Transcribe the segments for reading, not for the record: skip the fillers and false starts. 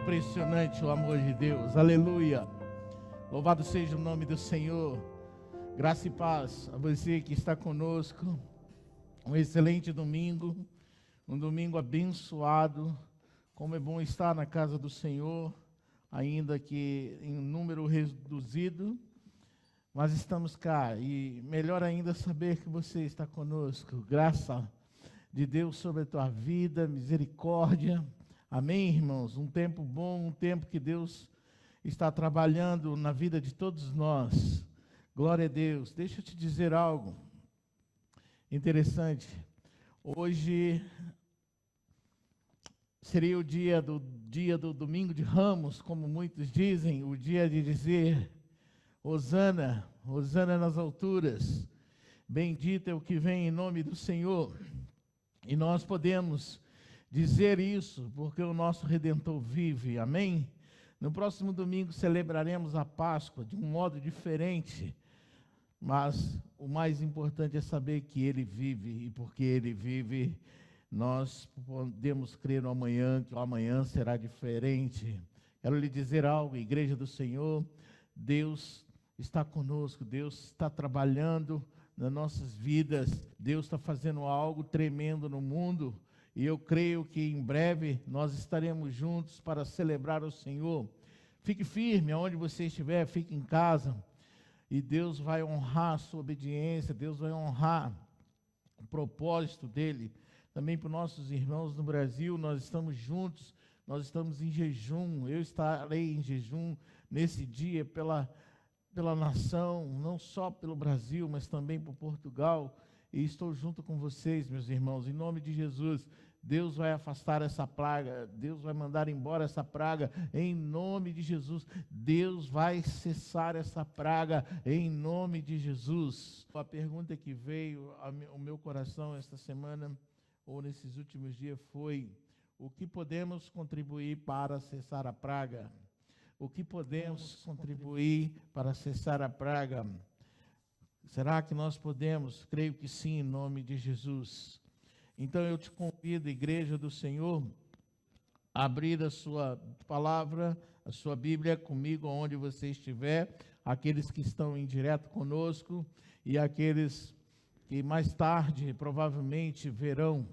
impressionante o amor de Deus, aleluia. Louvado seja o nome do Senhor. Graça e paz a você que está conosco. Um excelente domingo, um domingo abençoado. Como é bom estar na casa do Senhor, ainda que em número reduzido, mas estamos cá. E melhor ainda saber que você está conosco. Graça de Deus sobre a tua vida, misericórdia. Amém, irmãos? Um tempo bom, um tempo que Deus está trabalhando na vida de todos nós. Glória a Deus. Deixa eu te dizer algo interessante. Hoje seria o dia do Domingo de Ramos, como muitos dizem, o dia de dizer Hosana, Hosana nas alturas. Bendito é o que vem em nome do Senhor. E nós podemos dizer isso porque o nosso Redentor vive, amém? No próximo domingo celebraremos a Páscoa de um modo diferente, mas o mais importante é saber que Ele vive, e porque Ele vive, nós podemos crer no amanhã, que o amanhã será diferente. Quero lhe dizer algo, Igreja do Senhor, Deus está conosco, Deus está trabalhando nas nossas vidas, Deus está fazendo algo tremendo no mundo, e eu creio que em breve nós estaremos juntos para celebrar o Senhor. Fique firme aonde você estiver, fique em casa, e Deus vai honrar a sua obediência, Deus vai honrar o propósito dEle. Também para os nossos irmãos no Brasil, nós estamos juntos, nós estamos em jejum, eu estarei em jejum nesse dia pela nação, não só pelo Brasil, mas também por Portugal, e estou junto com vocês, meus irmãos, em nome de Jesus. Deus vai afastar essa praga, Deus vai mandar embora essa praga, em nome de Jesus. Deus vai cessar essa praga, em nome de Jesus. A pergunta que veio ao meu coração esta semana, ou nesses últimos dias, foi: o que podemos contribuir para cessar a praga? O que podemos contribuir para cessar a praga? Será que nós podemos? Creio que sim, em nome de Jesus. Então eu te convido, Igreja do Senhor, a abrir a sua palavra, a sua Bíblia comigo, onde você estiver, aqueles que estão em direto conosco e aqueles que mais tarde provavelmente verão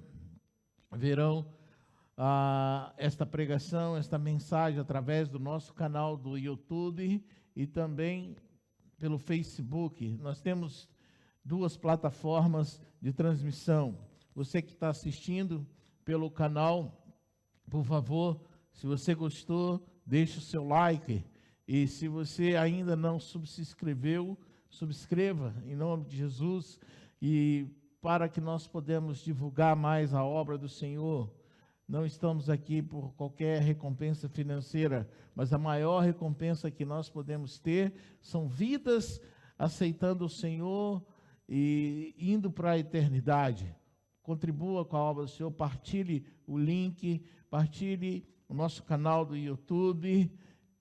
esta pregação, esta mensagem através do nosso canal do YouTube e também pelo Facebook. Nós temos duas plataformas de transmissão. Você que está assistindo pelo canal, por favor, se você gostou, deixe o seu like. E se você ainda não subscreveu, subscreva em nome de Jesus, e para que nós podemos divulgar mais a obra do Senhor. Não estamos aqui por qualquer recompensa financeira, mas a maior recompensa que nós podemos ter são vidas aceitando o Senhor e indo para a eternidade. Contribua com a obra do Senhor, partilhe o link, partilhe o nosso canal do YouTube,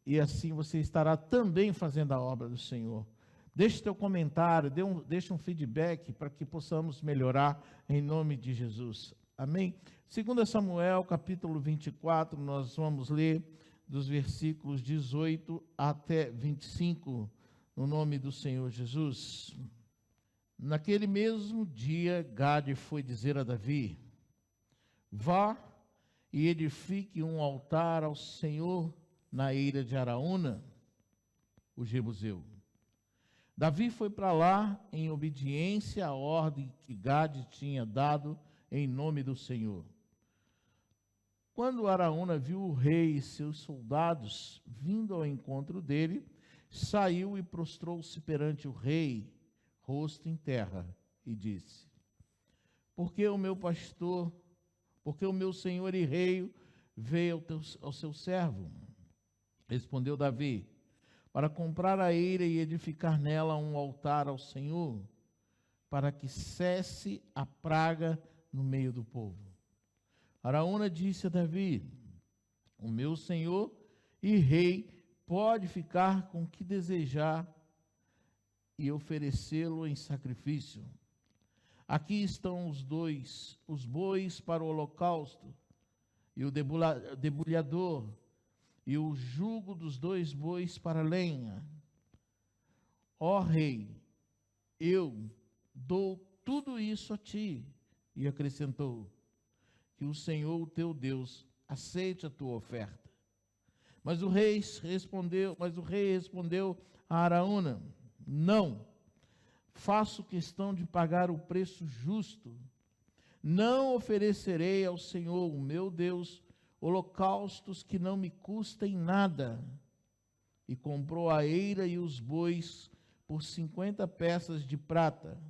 e assim você estará também fazendo a obra do Senhor. Deixe teu comentário, deixe um feedback para que possamos melhorar em nome de Jesus. Amém? 2 Samuel, capítulo 24, nós vamos ler dos versículos 18 até 25, no nome do Senhor Jesus. Naquele mesmo dia, Gade foi dizer a Davi: vá e edifique um altar ao Senhor na eira de Araúna, o Jebuseu. Davi foi para lá em obediência à ordem que Gade tinha dado em nome do Senhor. Quando Araúna viu o rei e seus soldados vindo ao encontro dele, saiu e prostrou-se perante o rei, rosto em terra, e disse: porque o meu senhor e rei veio ao seu servo? Respondeu Davi: para comprar a eira e edificar nela um altar ao Senhor, para que cesse a praga no meio do povo. Araúna disse a Davi: o meu senhor e rei pode ficar com o que desejar e oferecê-lo em sacrifício. Aqui estão os bois para o holocausto, e o debulhador, e o jugo dos 2 bois para lenha. Ó rei, eu dou tudo isso a ti. E acrescentou: que o Senhor, o teu Deus, aceite a tua oferta. Mas o rei respondeu a Araúna: não, faço questão de pagar o preço justo. Não oferecerei ao Senhor, o meu Deus, holocaustos que não me custem nada. E comprou a eira e os bois por 50 peças de prata.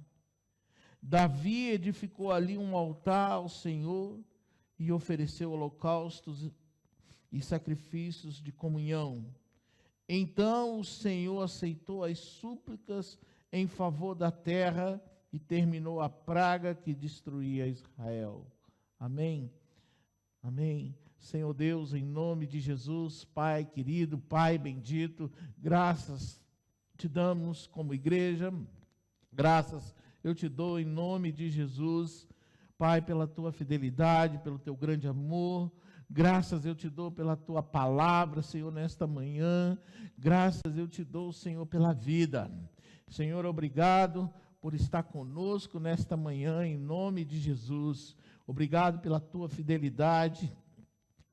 Davi edificou ali um altar ao Senhor e ofereceu holocaustos e sacrifícios de comunhão. Então o Senhor aceitou as súplicas em favor da terra e terminou a praga que destruía Israel. Amém? Amém. Senhor Deus, em nome de Jesus, Pai querido, Pai bendito, graças te damos como igreja, graças eu te dou em nome de Jesus, Pai, pela tua fidelidade, pelo teu grande amor. Graças eu te dou pela tua palavra, Senhor, nesta manhã. Graças eu te dou, Senhor, pela vida. Senhor, obrigado por estar conosco nesta manhã, em nome de Jesus. Obrigado pela tua fidelidade.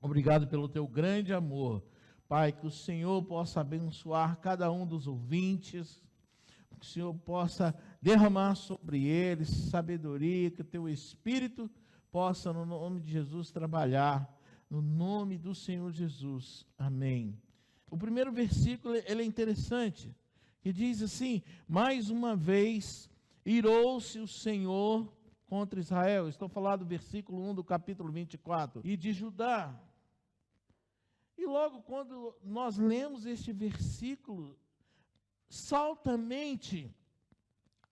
Obrigado pelo teu grande amor. Pai, que o Senhor possa abençoar cada um dos ouvintes, que o Senhor possa derramar sobre eles sabedoria, que o teu Espírito possa, no nome de Jesus, trabalhar, no nome do Senhor Jesus. Amém. O primeiro versículo, ele é interessante, que diz assim: mais uma vez, irou-se o Senhor contra Israel. Estou falando do versículo 1 do capítulo 24, e de Judá. E logo quando nós lemos este versículo, salta à mente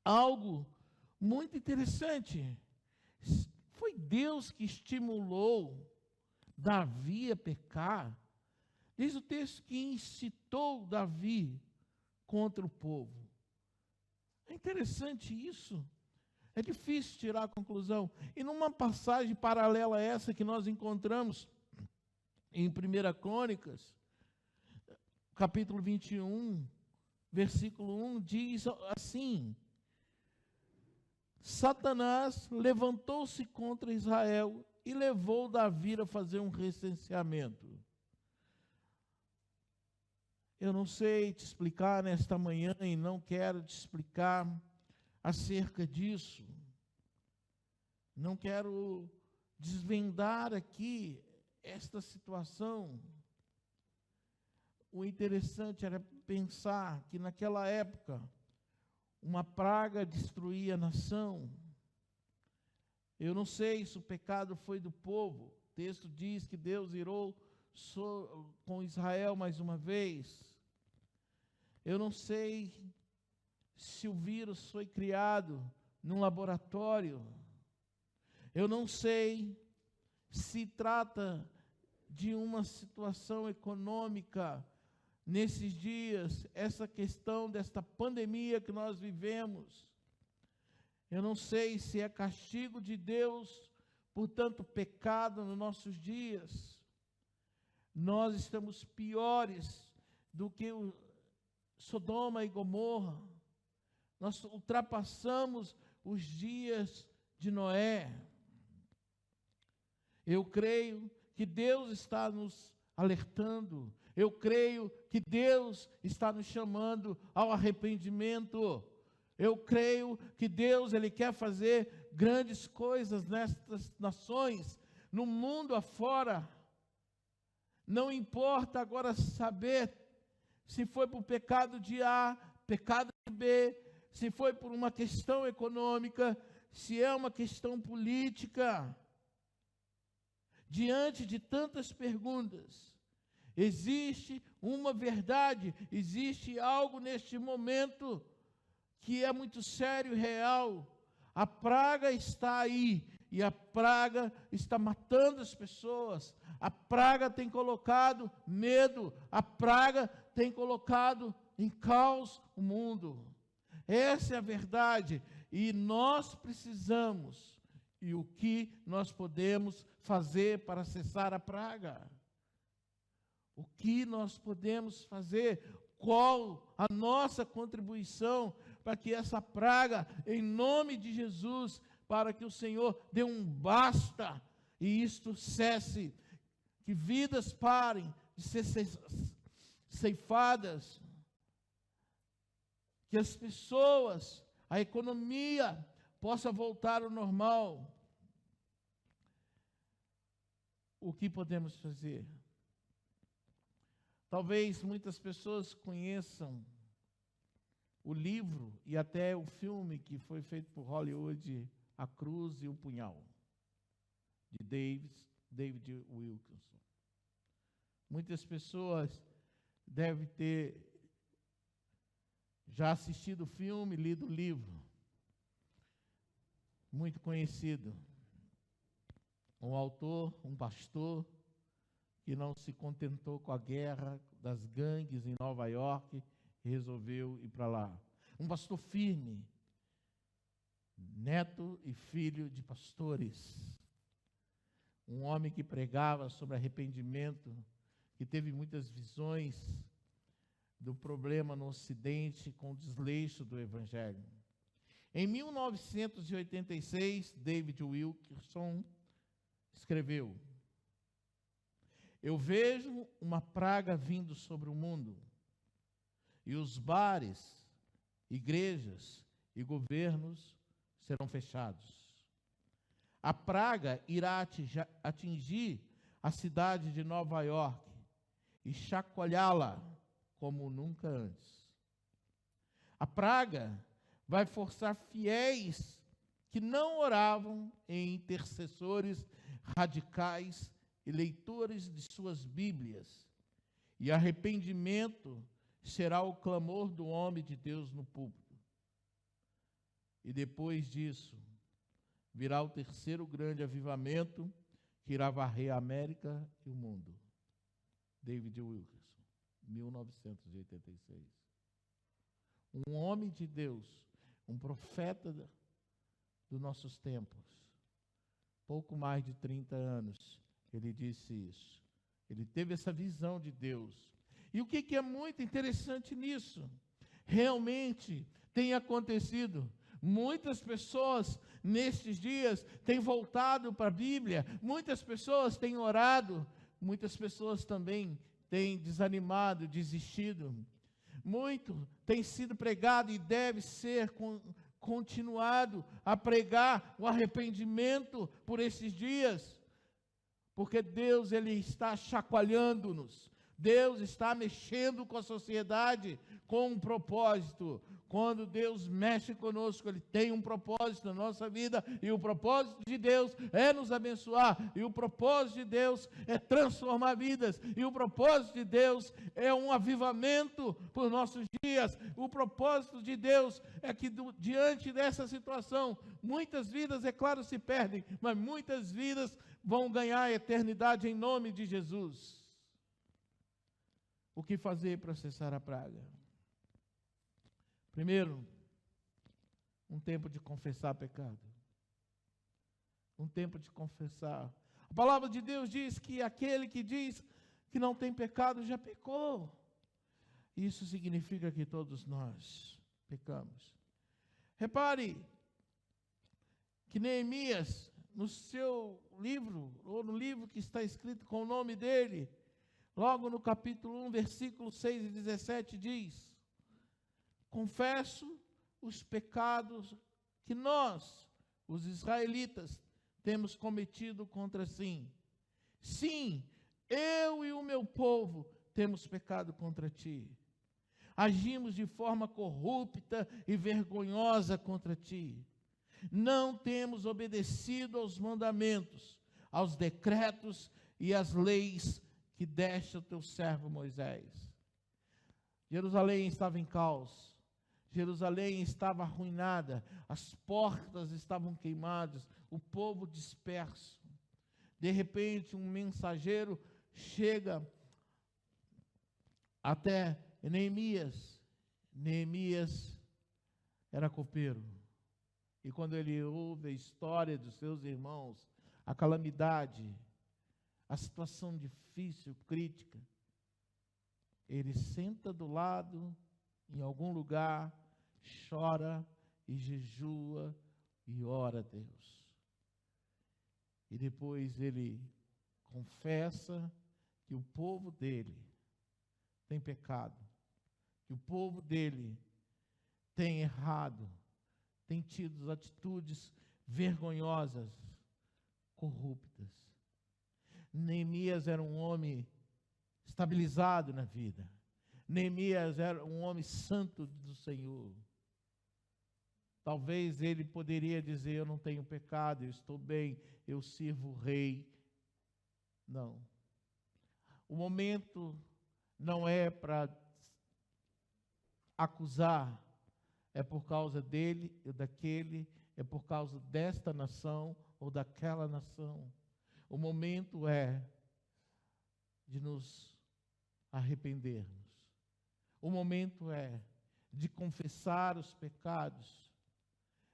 algo muito interessante. Foi Deus que estimulou Davi a pecar. Diz o texto que incitou Davi contra o povo. É interessante isso. É difícil tirar a conclusão. E numa passagem paralela a essa que nós encontramos em 1 Crônicas, capítulo 21, versículo 1, diz assim: Satanás levantou-se contra Israel e levou Davi a fazer um recenseamento. Eu não sei te explicar nesta manhã e não quero te explicar acerca disso. Não quero desvendar aqui esta situação. O interessante era pensar que naquela época uma praga destruía a nação. Eu não sei se o pecado foi do povo. O texto diz que Deus irou com Israel mais uma vez. Eu não sei se o vírus foi criado num laboratório. Eu não sei se trata de uma situação econômica nesses dias, essa questão desta pandemia que nós vivemos. Eu não sei se é castigo de Deus por tanto pecado nos nossos dias. Nós estamos piores do que o Sodoma e Gomorra. Nós ultrapassamos os dias de Noé. Eu creio que Deus está nos alertando. Eu creio que Deus está nos chamando ao arrependimento. Eu creio que Deus, Ele quer fazer grandes coisas nestas nações, no mundo afora. Não importa agora saber se foi por pecado de A, pecado de B, se foi por uma questão econômica, se é uma questão política. Diante de tantas perguntas, existe uma verdade, existe algo neste momento que é muito sério e real. A praga está aí, e a praga está matando as pessoas. A praga tem colocado medo, a praga tem colocado em caos o mundo. Essa é a verdade, e nós precisamos, e o que nós podemos fazer para cessar a praga? O que nós podemos fazer? Qual a nossa contribuição para que essa praga, em nome de Jesus, para que o Senhor dê um basta e isto cesse, que vidas parem de ser ceifadas, que as pessoas, a economia possa voltar ao normal. O que podemos fazer? Talvez muitas pessoas conheçam o livro e até o filme que foi feito por Hollywood, A Cruz e o Punhal, de David Wilkerson. Muitas pessoas devem ter já assistido o filme, lido o livro. Muito conhecido. Um autor, um pastor, que não se contentou com a guerra das gangues em Nova York e resolveu ir para lá. Um pastor firme, neto e filho de pastores. Um homem que pregava sobre arrependimento, que teve muitas visões do problema no Ocidente com o desleixo do Evangelho. Em 1986, David Wilkerson escreveu: eu vejo uma praga vindo sobre o mundo, e os bares, igrejas e governos serão fechados. A praga irá atingir a cidade de Nova York e chacoalhá-la como nunca antes. A praga vai forçar fiéis que não oravam em intercessores radicais e leitores de suas Bíblias, e arrependimento será o clamor do homem de Deus no púlpito. E depois disso, virá o terceiro grande avivamento que irá varrer a América e o mundo. David Wilkerson, 1986. Um homem de Deus, um profeta dos nossos tempos, pouco mais de 30 anos, ele disse isso. Ele teve essa visão de Deus. E o que é muito interessante nisso? Realmente tem acontecido. Muitas pessoas nestes dias têm voltado para a Bíblia, muitas pessoas têm orado, muitas pessoas também têm desanimado, desistido. Muito tem sido pregado e deve ser continuado a pregar o arrependimento por esses dias, porque Deus, Ele está chacoalhando-nos. Deus está mexendo com a sociedade com um propósito. Quando Deus mexe conosco, Ele tem um propósito na nossa vida, e o propósito de Deus é nos abençoar, e o propósito de Deus é transformar vidas, e o propósito de Deus é um avivamento por nossos dias. O propósito de Deus é que diante dessa situação, muitas vidas, é claro, se perdem, mas muitas vidas vão ganhar a eternidade em nome de Jesus. O que fazer para cessar a praga? Primeiro, um tempo de confessar pecado. Um tempo de confessar. A palavra de Deus diz que aquele que diz que não tem pecado já pecou. Isso significa que todos nós pecamos. Repare que Neemias, no seu livro, ou no livro que está escrito com o nome dele, logo no capítulo 1, versículos 6 e 17, diz: confesso os pecados que nós, os israelitas, temos cometido contra si. Sim, eu e o meu povo temos pecado contra ti. Agimos de forma corrupta e vergonhosa contra ti. Não temos obedecido aos mandamentos, aos decretos e às leis que deste ao teu servo Moisés. Jerusalém estava em caos. Jerusalém estava arruinada, as portas estavam queimadas, o povo disperso. De repente, um mensageiro chega até Neemias. Neemias era copeiro. E quando ele ouve a história dos seus irmãos, a calamidade, a situação difícil, crítica, ele senta do lado, em algum lugar, chora e jejua e ora a Deus. E depois ele confessa que o povo dele tem pecado, que o povo dele tem errado, tem tido atitudes vergonhosas, corruptas. Neemias era um homem estabilizado na vida. Neemias era um homem santo do Senhor. Talvez ele poderia dizer: eu não tenho pecado, eu estou bem, eu sirvo o rei. Não. O momento não é para acusar, é por causa dele ou daquele, é por causa desta nação ou daquela nação. O momento é de nos arrependermos. O momento é de confessar os pecados.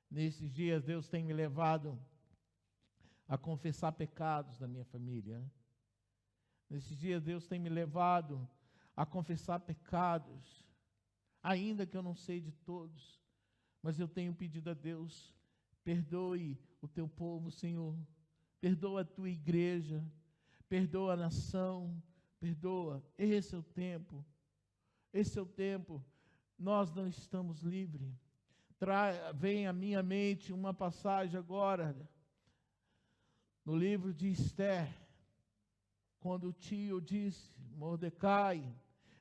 Nesses dias, Deus tem me levado a confessar pecados da minha família. Nesses dias, Deus tem me levado a confessar pecados, ainda que eu não sei de todos, mas eu tenho pedido a Deus: perdoe o teu povo, Senhor, perdoa a tua igreja, perdoa a nação, perdoa. Esse é o tempo, esse é o tempo. Nós não estamos livres. Vem à minha mente uma passagem agora, no livro de Esther, quando o tio disse: Mordecai,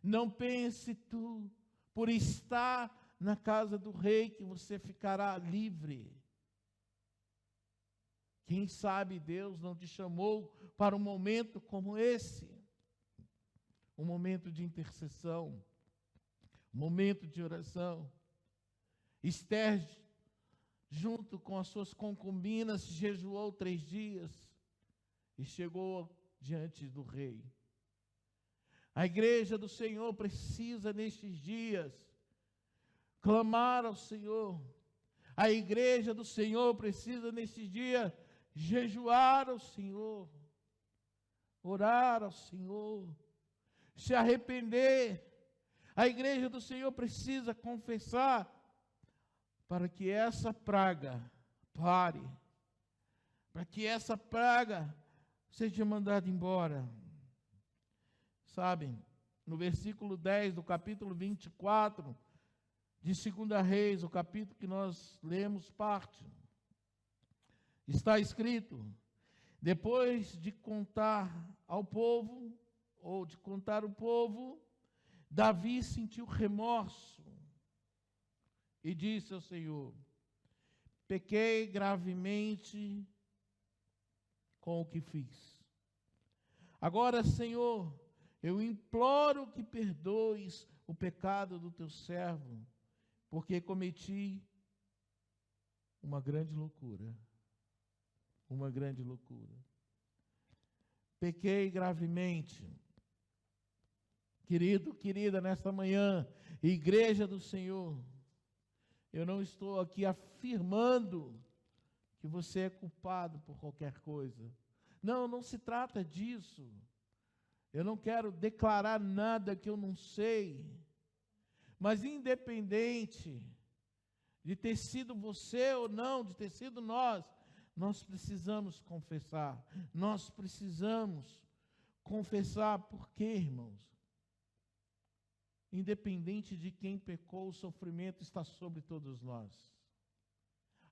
não pense tu, por estar na casa do rei, que você ficará livre. Quem sabe Deus não te chamou para um momento como esse, um momento de intercessão, um momento de oração. Esther, junto com as suas concubinas, jejuou 3 dias e chegou diante do rei. A igreja do Senhor precisa, nestes dias, clamar ao Senhor. A igreja do Senhor precisa, nestes dias, jejuar ao Senhor, orar ao Senhor, se arrepender. A igreja do Senhor precisa confessar, para que essa praga pare, para que essa praga seja mandada embora. Sabem, no versículo 10 do capítulo 24 de 2 Reis, o capítulo que nós lemos parte, está escrito: depois de contar ao povo, ou de contar o povo, Davi sentiu remorso e disse ao Senhor: pequei gravemente com o que fiz. Agora, Senhor, eu imploro que perdoes o pecado do teu servo, porque cometi uma grande loucura. Uma grande loucura. Pequei gravemente. Querido, querida, nesta manhã, igreja do Senhor, eu não estou aqui afirmando que você é culpado por qualquer coisa. Não, não se trata disso. Eu não quero declarar nada que eu não sei. Mas independente de ter sido você ou não, de ter sido nós precisamos confessar. Nós precisamos confessar. Por quê, irmãos? Independente de quem pecou, o sofrimento está sobre todos nós.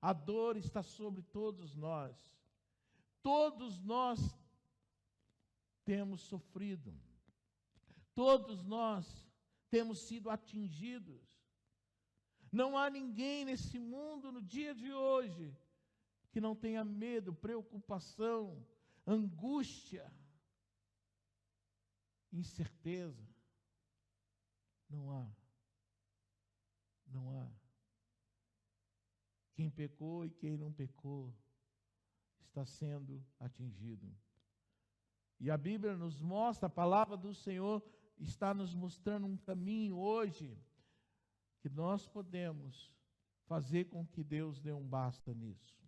A dor está sobre todos nós. Todos nós temos sofrido. Todos nós temos sido atingidos. Não há ninguém nesse mundo, no dia de hoje, que não tenha medo, preocupação, angústia, incerteza. Não há. Não há. Quem pecou e quem não pecou está sendo atingido. E a Bíblia nos mostra, a palavra do Senhor está nos mostrando um caminho hoje, que nós podemos fazer com que Deus dê um basta nisso.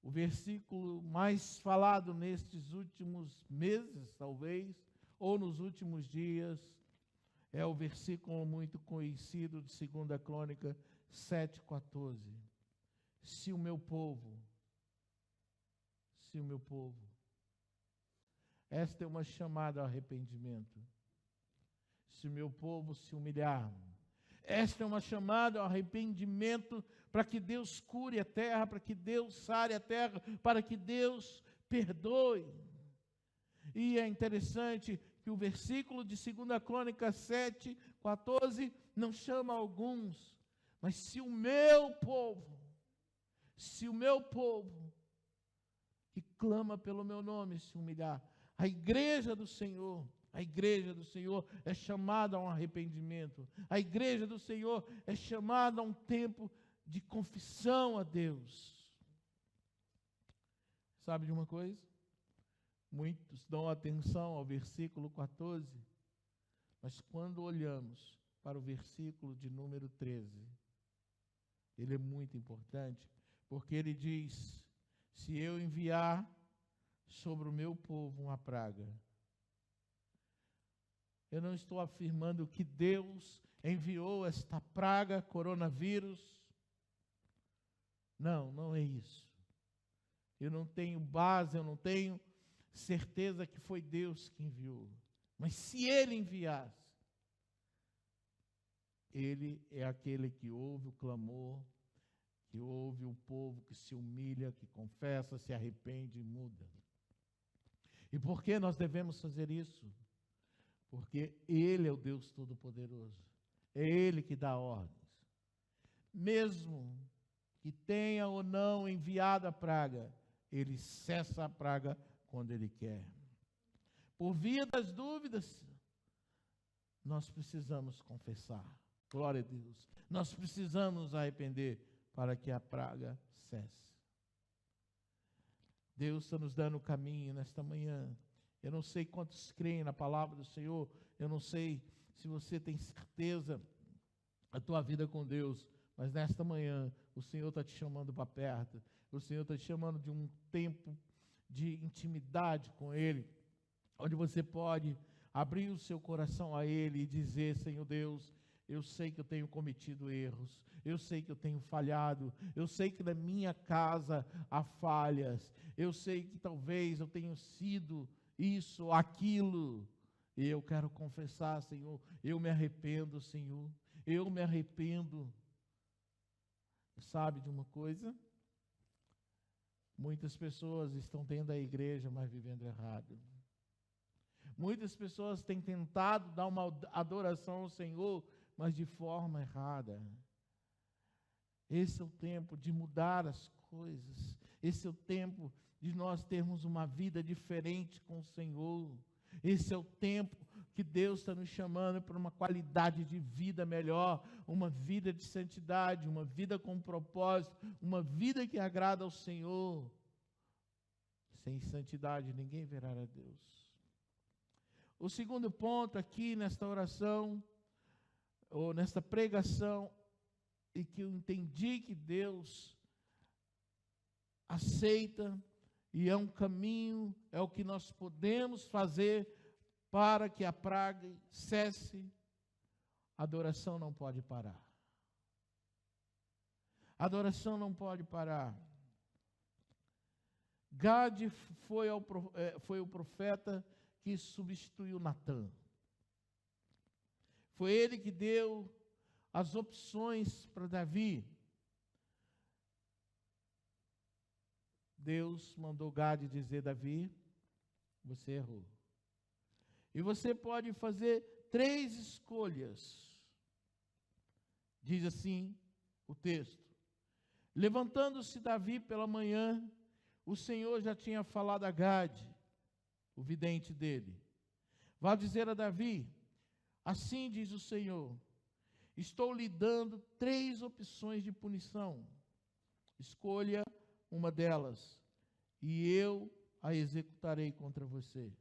O versículo mais falado nestes últimos meses, talvez, ou nos últimos dias, é o versículo muito conhecido de 2 Crônica 7,14. Se o meu povo, esta é uma chamada ao arrependimento. Se o meu povo se humilhar, esta é uma chamada ao arrependimento, para que Deus cure a terra, para que Deus sare a terra, para que Deus perdoe. E é interessante que o versículo de 2 Crônica 7,14 não chama alguns, mas se o meu povo, que clama pelo meu nome, se humilhar, a igreja do Senhor é chamada a um arrependimento. A igreja do Senhor é chamada a um tempo de confissão a Deus. Sabe de uma coisa? Muitos dão atenção ao versículo 14, mas quando olhamos para o versículo de número 13, ele é muito importante, porque ele diz: se eu enviar sobre o meu povo uma praga. Eu não estou afirmando que Deus enviou esta praga, coronavírus. Não, não é isso. Eu não tenho base, eu não tenho certeza que foi Deus que enviou. Mas se Ele enviasse, Ele é aquele que ouve o clamor, que ouve o povo que se humilha, que confessa, se arrepende e muda. E por que nós devemos fazer isso? Porque Ele é o Deus Todo-Poderoso. É Ele que dá ordens. Mesmo que tenha ou não enviado a praga, Ele cessa a praga quando Ele quer. Por via das dúvidas, nós precisamos confessar. Glória a Deus. Nós precisamos arrepender para que a praga cesse. Deus está nos dando o caminho nesta manhã. Eu não sei quantos creem na palavra do Senhor, eu não sei se você tem certeza da tua vida com Deus, mas nesta manhã o Senhor está te chamando para perto, o Senhor está te chamando de um tempo de intimidade com Ele, onde você pode abrir o seu coração a Ele e dizer: Senhor Deus, eu sei que eu tenho cometido erros, eu sei que eu tenho falhado, eu sei que na minha casa há falhas, eu sei que talvez eu tenha sido isso, aquilo, e eu quero confessar, Senhor, eu me arrependo, Senhor, eu me arrependo. Sabe de uma coisa? Muitas pessoas estão dentro da igreja, mas vivendo errado. Muitas pessoas têm tentado dar uma adoração ao Senhor, mas de forma errada. Esse é o tempo de mudar as coisas. Esse é o tempo de nós termos uma vida diferente com o Senhor. Esse é o tempo que Deus está nos chamando para uma qualidade de vida melhor, uma vida de santidade, uma vida com propósito, uma vida que agrada ao Senhor. Sem santidade ninguém verá a Deus. O segundo ponto aqui nesta oração, ou nesta pregação, e que eu entendi que Deus aceita, e é um caminho, é o que nós podemos fazer para que a praga cesse. A adoração não pode parar. A adoração não pode parar. Gade foi o profeta que substituiu Natã. Foi ele que deu as opções para Davi. Deus mandou Gade dizer: Davi, você errou. E você pode fazer 3 escolhas. Diz assim o texto: levantando-se Davi pela manhã, o Senhor já tinha falado a Gade, o vidente dele: vá dizer a Davi, assim diz o Senhor, estou lhe dando 3 opções de punição. Escolha uma delas, e eu a executarei contra você.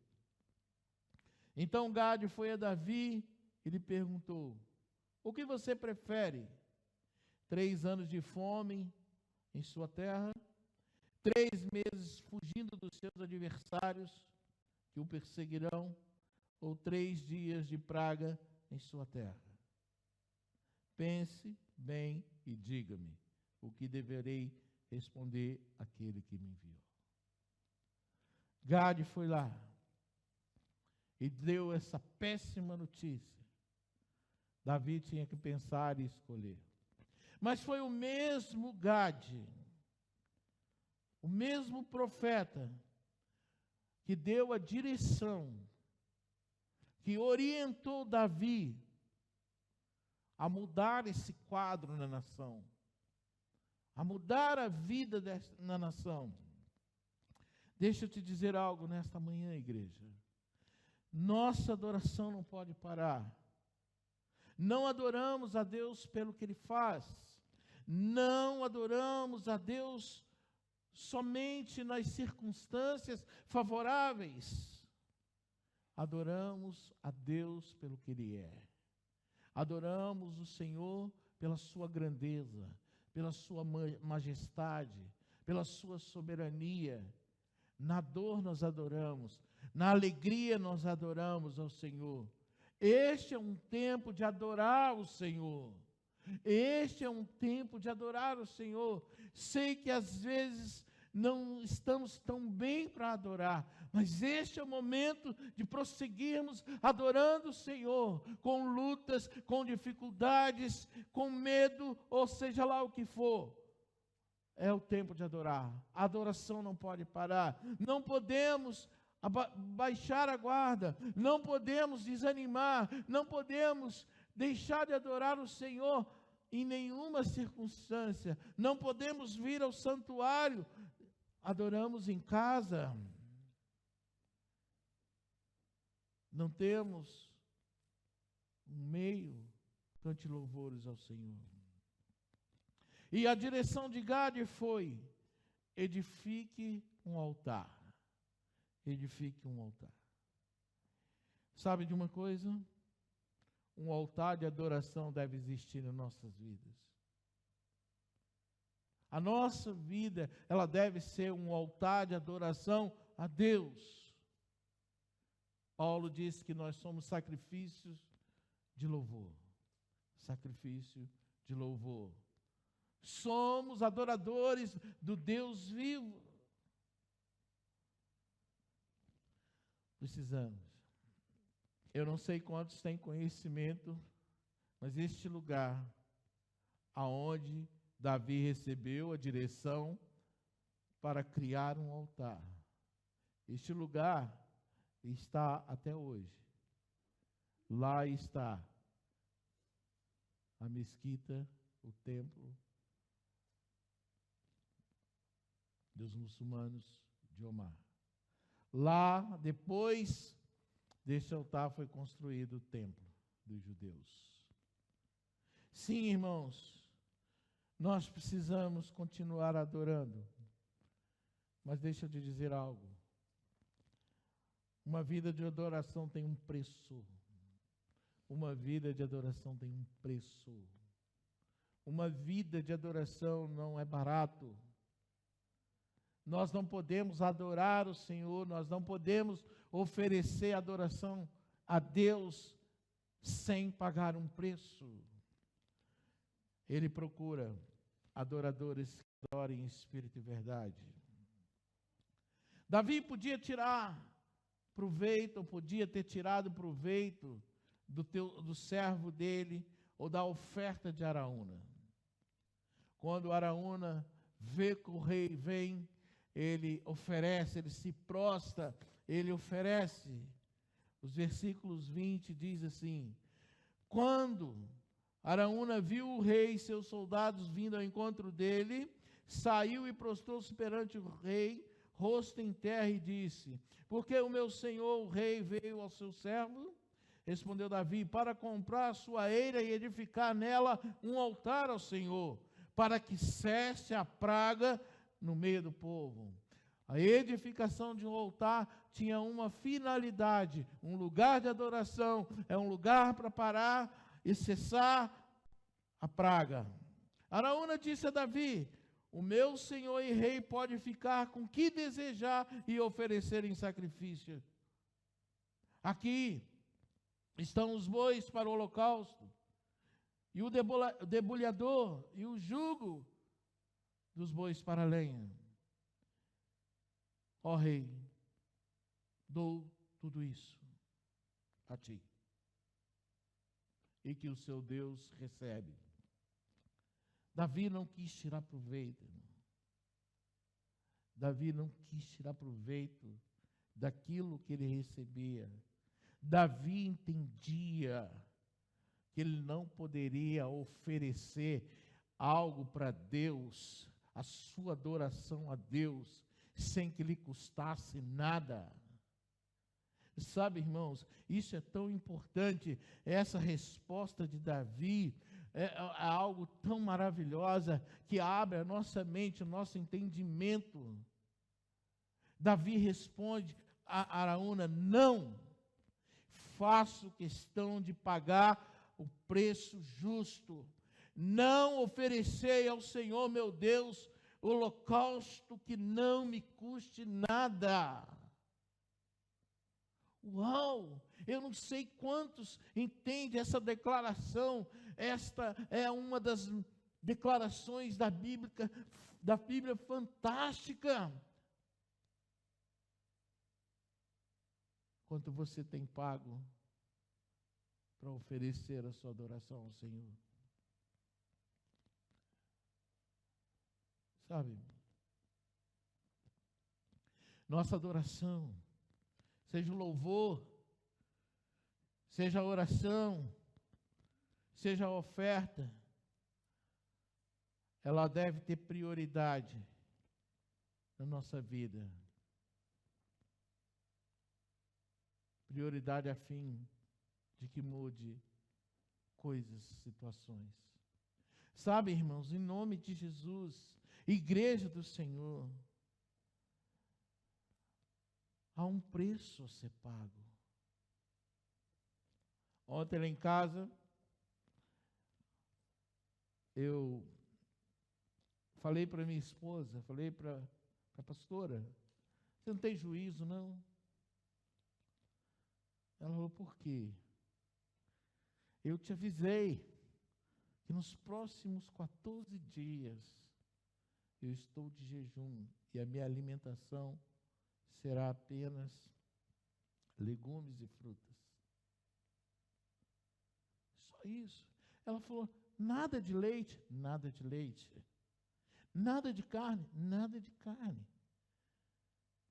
Então Gade foi a Davi e lhe perguntou: o que você prefere? 3 anos de fome em sua terra? 3 meses fugindo dos seus adversários, que o perseguirão? ou 3 dias de praga em sua terra? Pense bem e diga-me o que deverei responder àquele que me enviou. Gade foi lá e deu essa péssima notícia. Davi tinha que pensar e escolher. Mas foi o mesmo Gade, o mesmo profeta, que deu a direção, que orientou Davi a mudar esse quadro na nação, a mudar a vida na nação. Deixa eu te dizer algo nesta manhã, igreja. Nossa adoração não pode parar. Não adoramos a Deus pelo que Ele faz. Não adoramos a Deus somente nas circunstâncias favoráveis. Adoramos a Deus pelo que Ele é. Adoramos o Senhor pela sua grandeza, pela sua majestade, pela sua soberania. Na dor nós adoramos, na alegria nós adoramos ao Senhor. Este é um tempo de adorar o Senhor. Este é um tempo de adorar o Senhor. Sei que às vezes não estamos tão bem para adorar, mas este é o momento de prosseguirmos adorando o Senhor, com lutas, com dificuldades, com medo, ou seja lá o que for. É o tempo de adorar. A adoração não pode parar. Não podemos baixar a guarda. Não podemos desanimar. Não podemos deixar de adorar o Senhor em nenhuma circunstância. Não podemos vir ao santuário. Adoramos em casa. Não temos um meio, cante louvores ao Senhor. E a direção de Gade foi: edifique um altar. Edifique um altar. Sabe de uma coisa? Um altar de adoração deve existir nas nossas vidas. A nossa vida, ela deve ser um altar de adoração a Deus. Paulo disse que nós somos sacrifícios de louvor. Sacrifício de louvor. Somos adoradores do Deus vivo. Precisamos. Eu não sei quantos têm conhecimento, mas este lugar, aonde Davi recebeu a direção para criar um altar, este lugar está até hoje. Lá está a mesquita, o templo dos muçulmanos de Omar. Lá, depois deste altar, foi construído o templo dos judeus. Sim, irmãos, nós precisamos continuar adorando. Mas deixa eu te dizer algo. Uma vida de adoração tem um preço. Uma vida de adoração tem um preço. Uma vida de adoração não é barato. Nós não podemos adorar o Senhor, nós não podemos oferecer adoração a Deus sem pagar um preço. Ele procura adoradores que adorem em espírito e verdade. Davi podia tirar proveito, ou podia ter tirado proveito do servo dele, ou da oferta de Araúna. Quando Araúna vê que o rei vem, ele oferece, ele se prostra, ele oferece. Os versículos 20 diz assim: quando Araúna viu o rei e seus soldados vindo ao encontro dele, saiu e prostrou-se perante o rei, rosto em terra, e disse: porque o meu senhor, o rei, veio ao seu servo? Respondeu Davi: para comprar a sua eira e edificar nela um altar ao Senhor, para que cesse a praga no meio do povo. A edificação de um altar tinha uma finalidade, um lugar de adoração, é um lugar para parar e cessar a praga. Araúna disse a Davi: o meu senhor e rei pode ficar com o que desejar e oferecer em sacrifício. Aqui estão os bois para o holocausto, e o debulhador, e o jugo dos bois para a lenha. Ó rei, dou tudo isso a ti, e que o seu Deus recebe. Davi não quis tirar proveito, irmão. Davi não quis tirar proveito daquilo que ele recebia. Davi entendia que ele não poderia oferecer algo para Deus, a sua adoração a Deus, sem que lhe custasse nada. Sabe, irmãos, isso é tão importante, essa resposta de Davi é algo tão maravilhosa, que abre a nossa mente, o nosso entendimento. Davi responde a Araúna: não, faço questão de pagar o preço justo, não oferecei ao Senhor meu Deus holocausto que não me custe nada. Uau! Eu não sei quantos entendem essa declaração. Esta é uma das declarações da Bíblia fantástica. Quanto você tem pago para oferecer a sua adoração ao Senhor? Sabe? Nossa adoração, seja o louvor, seja a oração, seja a oferta, ela deve ter prioridade na nossa vida. Prioridade a fim de que mude coisas, situações. Sabe, irmãos, em nome de Jesus, Igreja do Senhor, há um preço a ser pago. Ontem lá em casa, eu falei para minha esposa, falei para a pastora: você não tem juízo, não? Ela falou: por quê? Eu te avisei que nos próximos 14 dias eu estou de jejum e a minha alimentação será apenas legumes e frutas. Só isso. Ela falou: nada de leite, nada de leite. Nada de carne, nada de carne.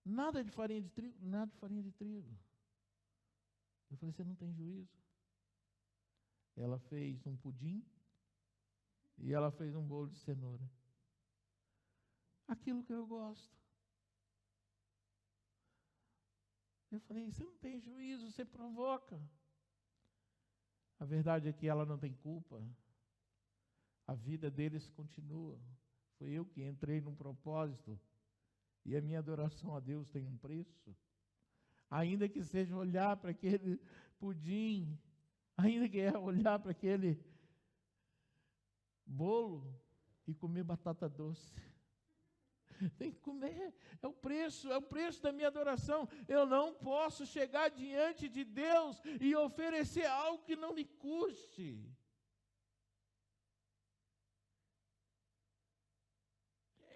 Nada de farinha de trigo, nada de farinha de trigo. Eu falei: você não tem juízo? Ela fez um pudim e ela fez um bolo de cenoura. Aquilo que eu gosto. Eu falei: você não tem juízo, você provoca. A verdade é que ela não tem culpa. A vida deles continua. Foi eu que entrei num propósito. E a minha adoração a Deus tem um preço. Ainda que seja olhar para aquele pudim, ainda que é olhar para aquele bolo e comer batata doce. Tem que comer, é o preço da minha adoração. Eu não posso chegar diante de Deus e oferecer algo que não me custe.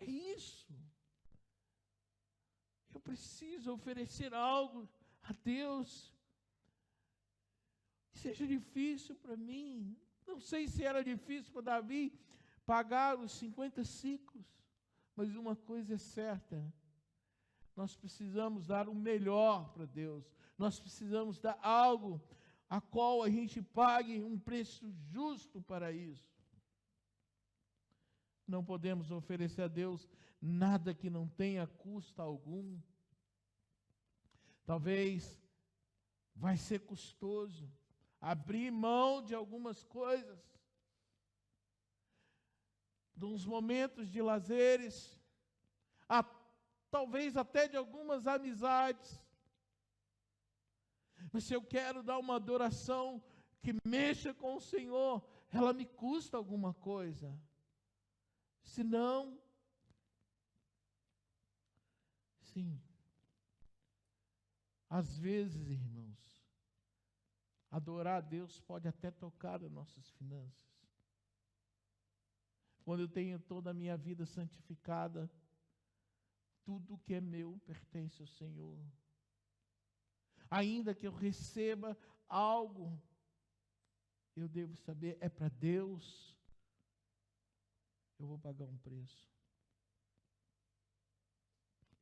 É isso. Eu preciso oferecer algo a Deus que seja difícil para mim. Não sei se era difícil para Davi pagar os 50 ciclos, mas uma coisa é certa: nós precisamos dar o melhor para Deus. Nós precisamos dar algo a qual a gente pague um preço justo para isso. Não podemos oferecer a Deus nada que não tenha custo algum. Talvez vai ser custoso abrir mão de algumas coisas, de uns momentos de lazeres, talvez até de algumas amizades. Mas se eu quero dar uma adoração que mexa com o Senhor, ela me custa alguma coisa. Senão, sim, às vezes, irmãos, Adorar a Deus pode até tocar as nossas finanças. Quando eu tenho toda a minha vida santificada, tudo que é meu pertence ao Senhor. Ainda que eu receba algo, eu devo saber, é para Deus, eu vou pagar um preço.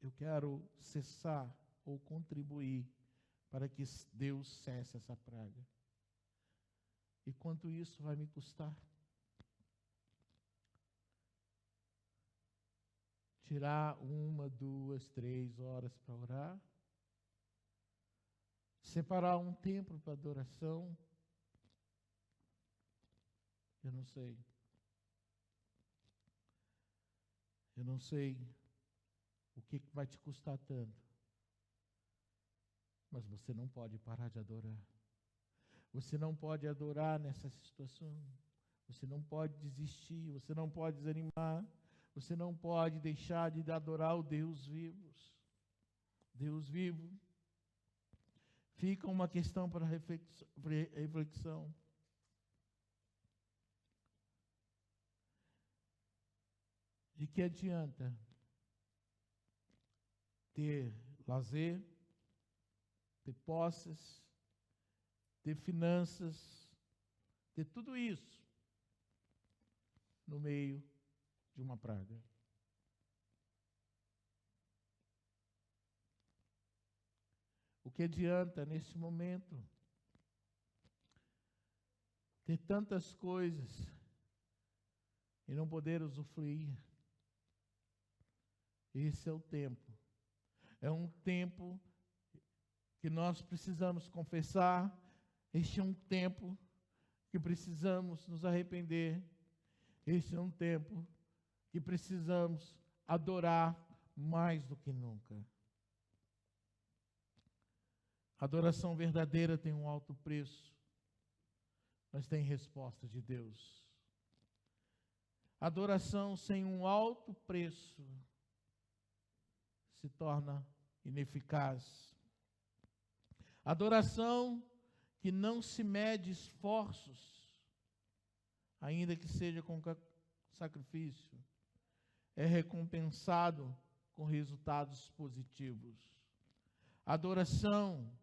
Eu quero cessar ou contribuir para que Deus cesse essa praga. E quanto isso vai me custar? Tirar 1, 2, 3 horas para orar? Separar um tempo para adoração? Eu não sei. Eu não sei o que vai te custar tanto. Mas você não pode parar de adorar. Você não pode adorar nessa situação. Você não pode desistir. Você não pode desanimar. Você não pode deixar de adorar o Deus vivo. Deus vivo. Fica uma questão para reflexão. De que adianta ter lazer, ter posses, ter finanças, ter tudo isso no meio de uma praga? O que adianta nesse momento ter tantas coisas e não poder usufruir? Esse é o tempo. É um tempo que nós precisamos confessar. Este é um tempo que precisamos nos arrepender. Este é um tempo que precisamos adorar mais do que nunca. A adoração verdadeira tem um alto preço, mas tem resposta de Deus. A adoração sem um alto preço se torna ineficaz. Adoração que não se mede esforços, ainda que seja com sacrifício, é recompensado com resultados positivos. Adoração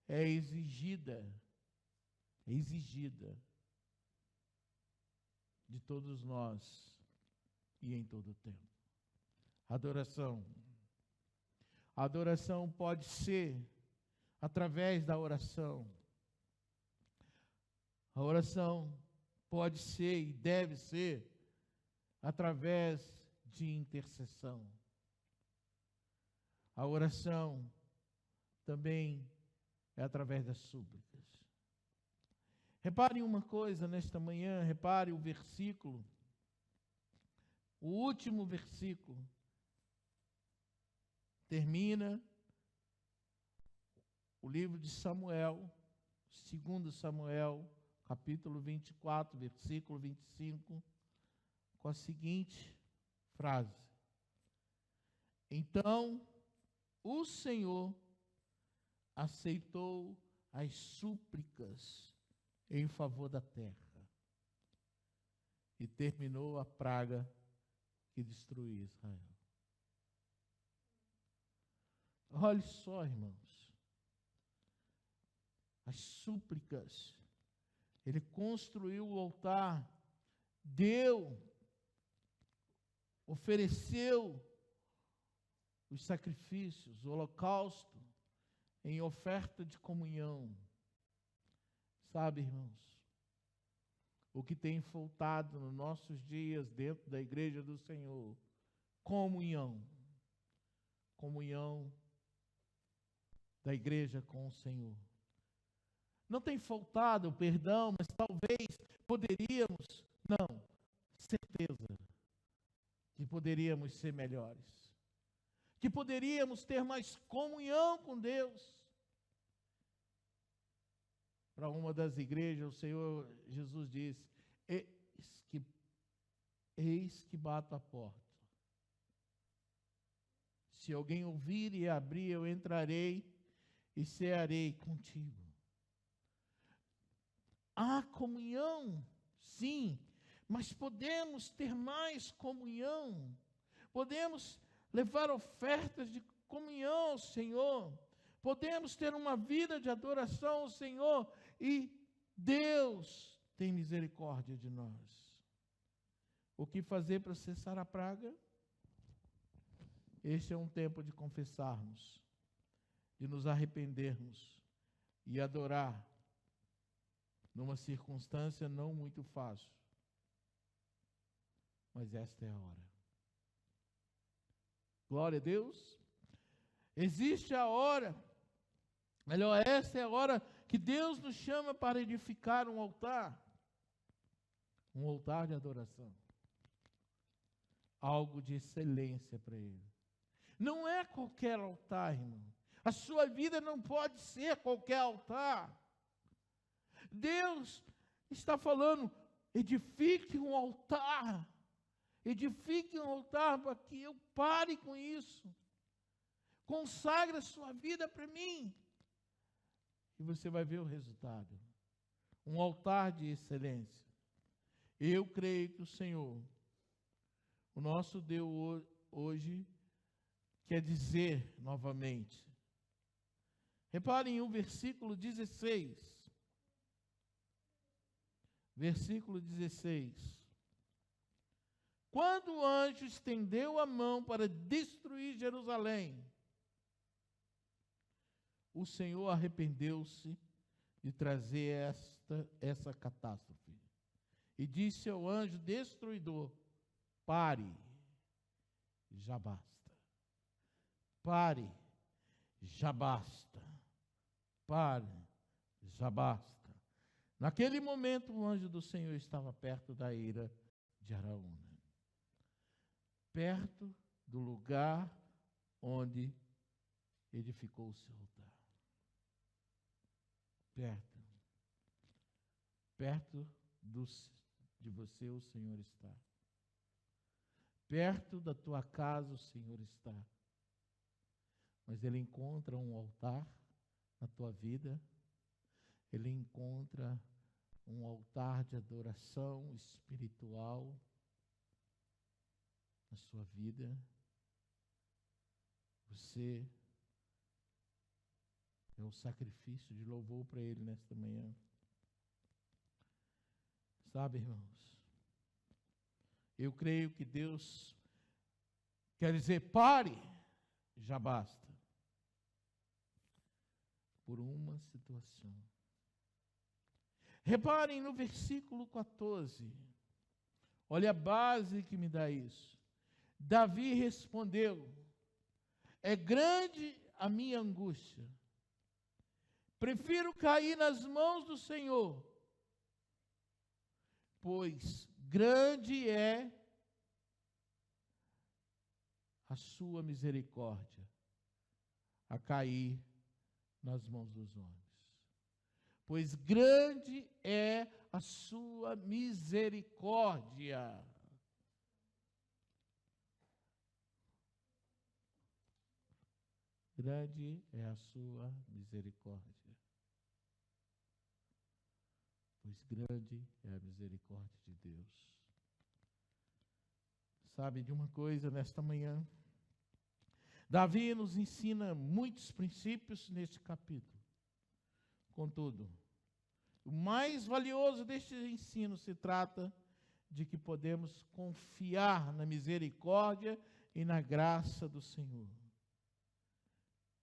é exigida de todos nós e em todo o tempo. Adoração pode ser através da oração. A oração pode ser e deve ser através de intercessão. A oração também é através das súplicas. Reparem uma coisa nesta manhã, repare o versículo, o último versículo. Termina o livro de Samuel, 2 Samuel, capítulo 24, versículo 25, com a seguinte frase: Então o Senhor aceitou as súplicas em favor da terra e terminou a praga que destruía Israel. Olhe só, irmãos, as súplicas. Ele construiu o altar, ofereceu os sacrifícios, o holocausto, em oferta de comunhão. Sabe, irmãos, o que tem faltado nos nossos dias dentro da igreja do Senhor? Comunhão. Comunhão da igreja com o Senhor. Não tem faltado perdão, mas talvez poderíamos, não, certeza, que poderíamos ser melhores, que poderíamos ter mais comunhão com Deus. Para uma das igrejas, o Senhor Jesus disse: eis que bato a porta. Se alguém ouvir e abrir, eu entrarei e cearei contigo. Há comunhão, sim, mas podemos ter mais comunhão. Podemos levar ofertas de comunhão ao Senhor. Podemos ter uma vida de adoração ao Senhor. E Deus tem misericórdia de nós. O que fazer para cessar a praga? Este é um tempo de confessarmos, de nos arrependermos e adorar numa circunstância não muito fácil. Mas esta é a hora. Glória a Deus. Existe a hora, melhor, esta é a hora que Deus nos chama para edificar um altar de adoração. Algo de excelência para Ele. Não é qualquer altar, irmão. A sua vida não pode ser qualquer altar. Deus está falando, edifique um altar. Edifique um altar para que eu pare com isso. Consagre a sua vida para mim. E você vai ver o resultado. Um altar de excelência. Eu creio que o Senhor, o nosso Deus hoje, quer dizer novamente. Reparem o versículo 16. Versículo 16. Quando o anjo estendeu a mão para destruir Jerusalém, o Senhor arrependeu-se de trazer essa catástrofe. E disse ao anjo destruidor: pare, já basta. Pare, já basta. Pare, já basta. Naquele momento, o anjo do Senhor estava perto da ira de Araúna. Perto do lugar onde edificou o seu altar. Perto de você o Senhor está. Perto da tua casa o Senhor está. Mas Ele encontra um altar na tua vida. Ele encontra um altar de adoração espiritual na sua vida. Você é um sacrifício de louvor para Ele nesta manhã. Sabe, irmãos, eu creio que Deus quer dizer: pare, já basta. Por uma situação. Reparem no versículo 14. Olha a base que me dá isso. Davi respondeu: é grande a minha angústia. Prefiro cair nas mãos do Senhor, pois grande é a sua misericórdia, a cair nas mãos dos homens. Pois grande é a sua misericórdia. Grande é a sua misericórdia. Pois grande é a misericórdia de Deus. Sabe de uma coisa nesta manhã? Davi nos ensina muitos princípios neste capítulo. Contudo, o mais valioso deste ensino se trata de que podemos confiar na misericórdia e na graça do Senhor.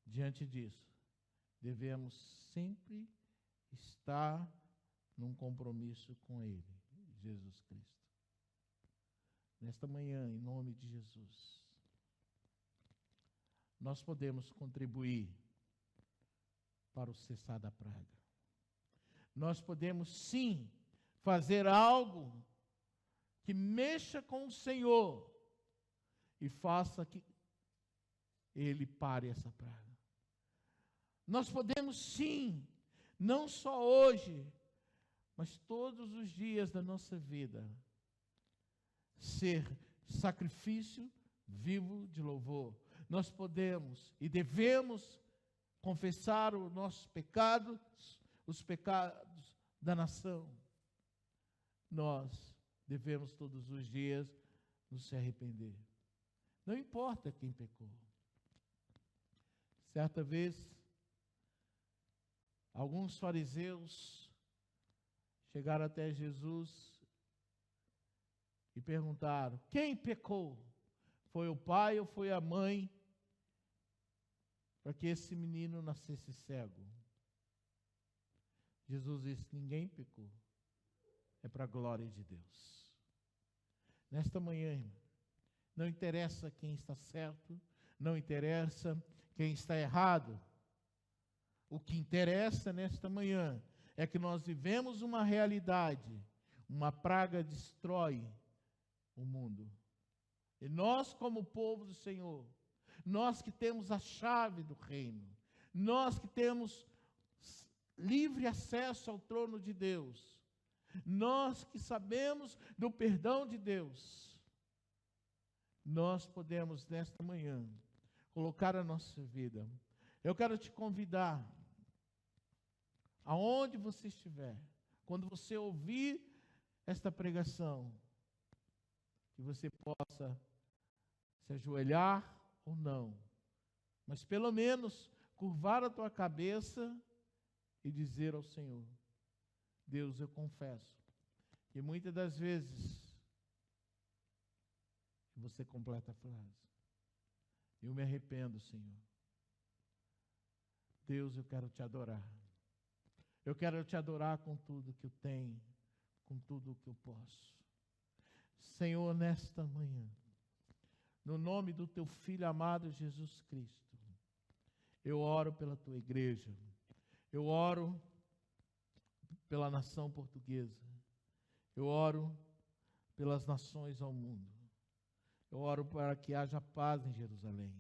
Diante disso, devemos sempre estar num compromisso com Ele, Jesus Cristo. Nesta manhã, em nome de Jesus, nós podemos contribuir para o cessar da praga. Nós podemos sim fazer algo que mexa com o Senhor e faça que Ele pare essa praga. Nós podemos sim, não só hoje, mas todos os dias da nossa vida, ser sacrifício vivo de louvor. Nós podemos e devemos confessar os nossos pecados, os pecados da nação, nós devemos todos os dias nos arrepender. Não importa quem pecou. Certa vez, alguns fariseus chegaram até Jesus e perguntaram: quem pecou? Foi o pai ou foi a mãe para que esse menino nascesse cego? Jesus disse: ninguém pecou. É para a glória de Deus. Nesta manhã, irmão, não interessa quem está certo, não interessa quem está errado. O que interessa nesta manhã é que nós vivemos uma realidade. Uma praga destrói o mundo. E nós, como povo do Senhor, nós que temos a chave do reino, nós que temos livre acesso ao trono de Deus, nós que sabemos do perdão de Deus, nós podemos nesta manhã colocar a nossa vida. Eu quero te convidar, aonde você estiver, quando você ouvir esta pregação, que você possa se ajoelhar ou não, mas pelo menos curvar a tua cabeça e dizer ao Senhor: Deus, eu confesso que muitas das vezes você completa a frase: eu me arrependo, Senhor. Deus, eu quero te adorar. Eu quero te adorar com tudo que eu tenho, com tudo que eu posso. Senhor, nesta manhã, no nome do teu Filho amado Jesus Cristo, eu oro pela tua igreja, eu oro pela nação portuguesa, eu oro pelas nações ao mundo, eu oro para que haja paz em Jerusalém.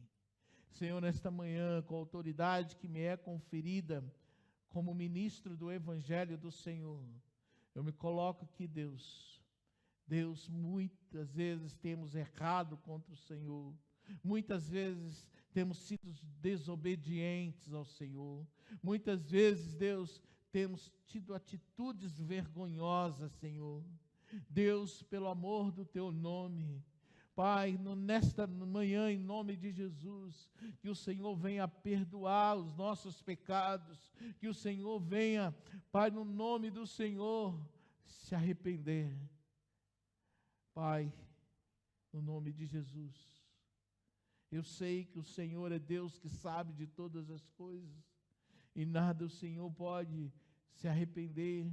Senhor, nesta manhã, com a autoridade que me é conferida como ministro do Evangelho do Senhor, eu me coloco aqui, Deus. Deus, muitas vezes temos errado contra o Senhor, muitas vezes temos sido desobedientes ao Senhor, muitas vezes, Deus, temos tido atitudes vergonhosas, Senhor. Deus, pelo amor do teu nome, Pai, nesta manhã, em nome de Jesus, que o Senhor venha perdoar os nossos pecados, que o Senhor venha, Pai, no nome do Senhor, se arrepender. Pai, no nome de Jesus, eu sei que o Senhor é Deus que sabe de todas as coisas, e nada o Senhor pode se arrepender,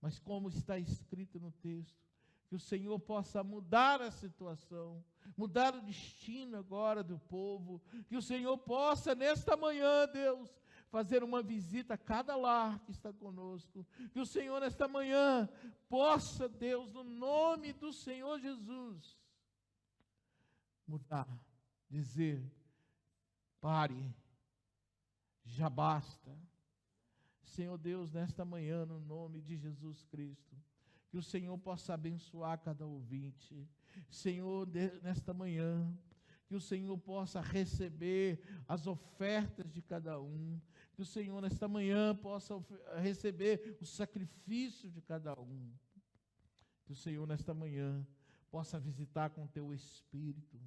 mas como está escrito no texto, que o Senhor possa mudar a situação, mudar o destino agora do povo, que o Senhor possa nesta manhã, Deus, fazer uma visita a cada lar que está conosco, que o Senhor nesta manhã possa, Deus, no nome do Senhor Jesus, mudar, dizer: pare, já basta. Senhor Deus, nesta manhã, no nome de Jesus Cristo, que o Senhor possa abençoar cada ouvinte. Senhor, nesta manhã, que o Senhor possa receber as ofertas de cada um, que o Senhor nesta manhã possa receber o sacrifício de cada um, que o Senhor nesta manhã possa visitar com teu Espírito.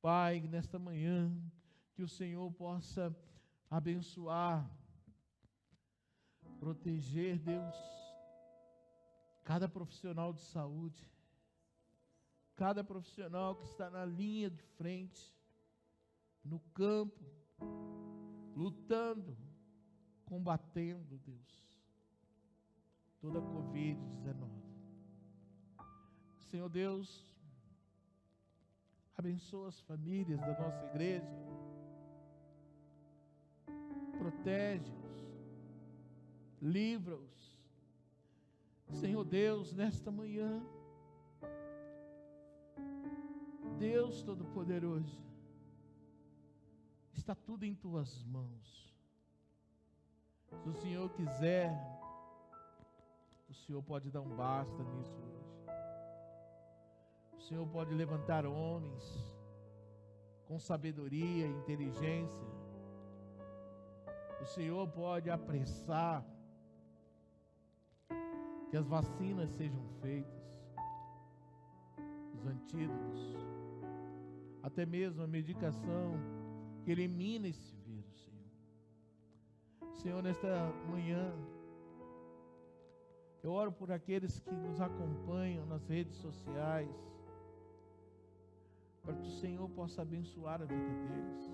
Pai, nesta manhã, que o Senhor possa abençoar, proteger, Deus, cada profissional de saúde, cada profissional que está na linha de frente, no campo, lutando, combatendo, Deus, toda a Covid-19. Senhor Deus, abençoa as famílias da nossa igreja, protege-os, livra-os. Senhor Deus, nesta manhã, Deus Todo-Poderoso, está tudo em tuas mãos. Se o Senhor quiser, o Senhor pode dar um basta nisso hoje. O Senhor pode levantar homens com sabedoria e inteligência. O Senhor pode apressar que as vacinas sejam feitas, os antídotos, até mesmo a medicação que elimina esse vírus, Senhor. Senhor, nesta manhã, eu oro por aqueles que nos acompanham nas redes sociais, para que o Senhor possa abençoar a vida deles.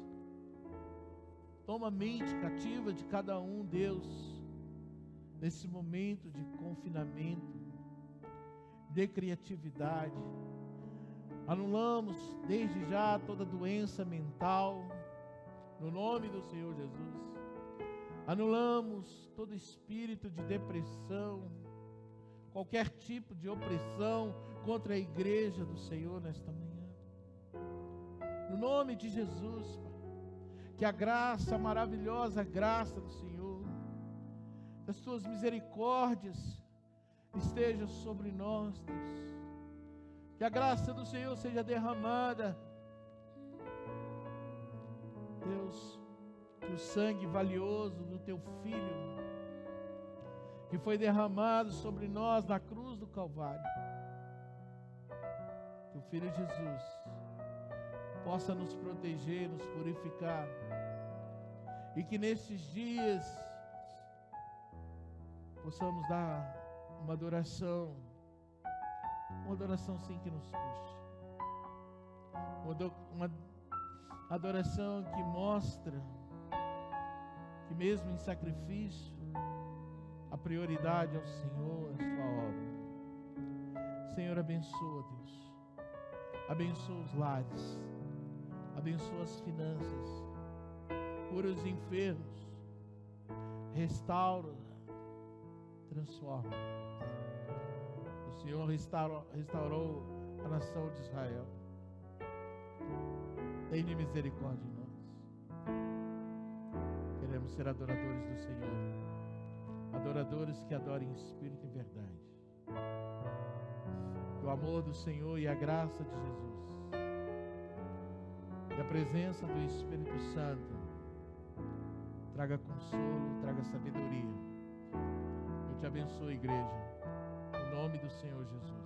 Toma a mente cativa de cada um, Deus, nesse momento de confinamento, de criatividade. Anulamos desde já toda doença mental, no nome do Senhor Jesus. Anulamos todo espírito de depressão, qualquer tipo de opressão contra a igreja do Senhor nesta manhã. No nome de Jesus, Pai, que a graça, a maravilhosa graça do Senhor, das tuas misericórdias esteja sobre nós, Deus. Que a graça do Senhor seja derramada, Deus, que o sangue valioso do teu Filho, que foi derramado sobre nós na cruz do Calvário, que o Filho Jesus possa nos proteger, nos purificar, e que nestes dias possamos dar uma adoração sem que nos custe, uma adoração que mostra que mesmo em sacrifício, a prioridade é o Senhor, a sua obra. Senhor, abençoa, Deus, abençoa os lares, abençoa as finanças, cura os enfermos, restaura, transforma. O Senhor restaurou a nação de Israel. Tenha misericórdia de nós. Queremos ser adoradores do Senhor, adoradores que adorem em espírito e verdade. Que o amor do Senhor e a graça de Jesus e a presença do Espírito Santo traga consolo, traga sabedoria. Eu te abençoo, igreja, em nome do Senhor Jesus.